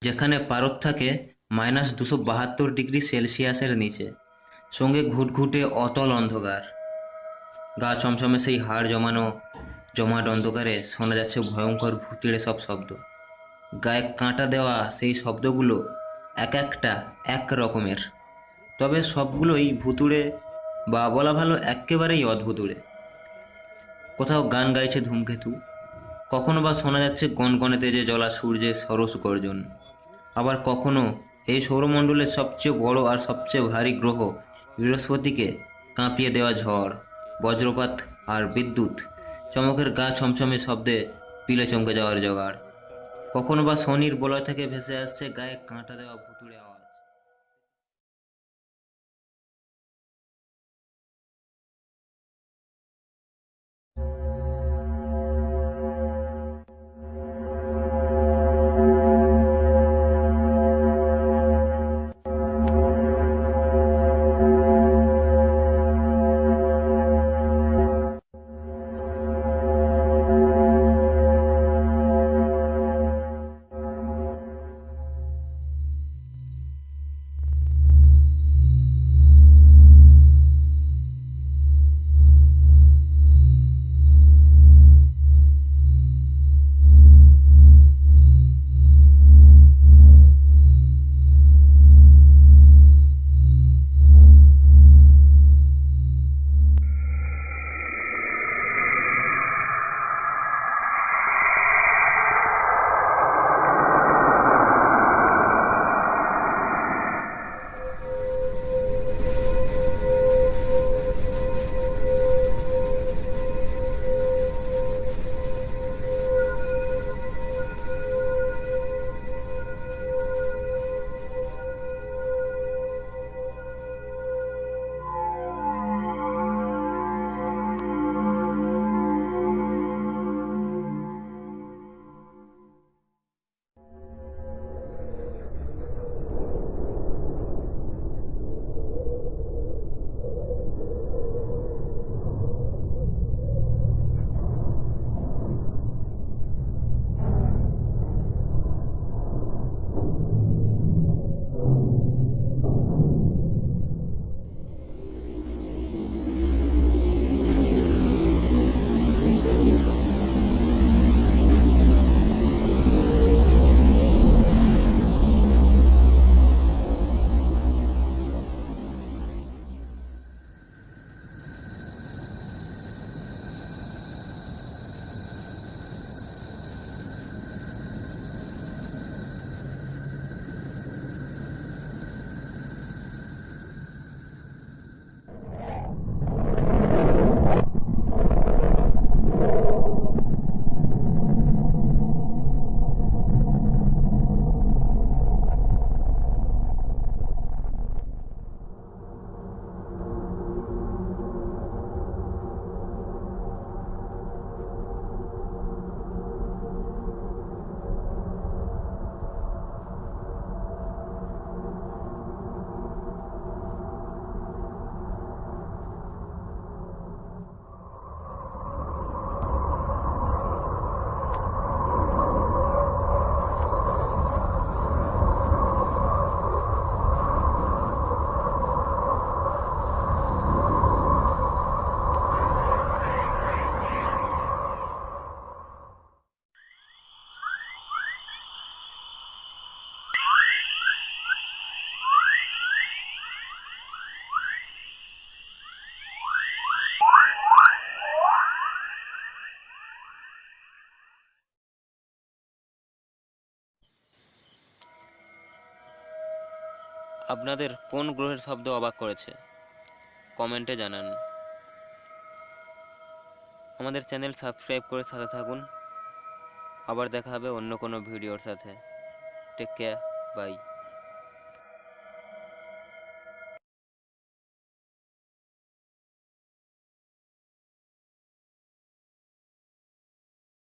যেখানে পারদ থাকে -272 ডিগ্রি সেলসিয়াসের নিচে, সঙ্গে ঘুটঘুটে অতল অন্ধকার। গা ছমছমে সেই হাড় জমাট অন্ধকারে শোনা যাচ্ছে ভয়ঙ্কর ভুতুড়ে সব শব্দ। গায়ে কাঁটা দেওয়া সেই শব্দগুলো এক একটা এক রকমের, তবে সবগুলোই ভুতুড়ে, বা বলা ভালো এক্কেবারেই অদ্ভুতুড়ে। কোথাও গান গাইছে ধূমকেতু, কখনো বা শোনা যাচ্ছে গনগনে তেজে জ্বলা সূর্যের সরস গর্জন। আবার কখনো এই সৌরমণ্ডলের সবচেয়ে বড় আর সবচেয়ে ভারী গ্রহ বৃহস্পতিকে কাঁপিয়ে দেওয়া ঝড়, বজ্রপাত আর বিদ্যুৎ চমকের গা ছমছমে শব্দে পিলে চমকে যাওয়ার জোগাড়। কখনো বা শনির বলয় থেকে ভেসে আসছে গায়ে কাঁটা দেওয়া ভুতুড়ে আওয়াজ। আপনাদের কোন গ্রহের শব্দ অবাক করেছে কমেন্টে জানান। আমাদের চ্যানেল সাবস্ক্রাইব করে সাথে থাকুন। আবার দেখা হবে অন্য কোনো ভিডিওর সাথে। Take care, by.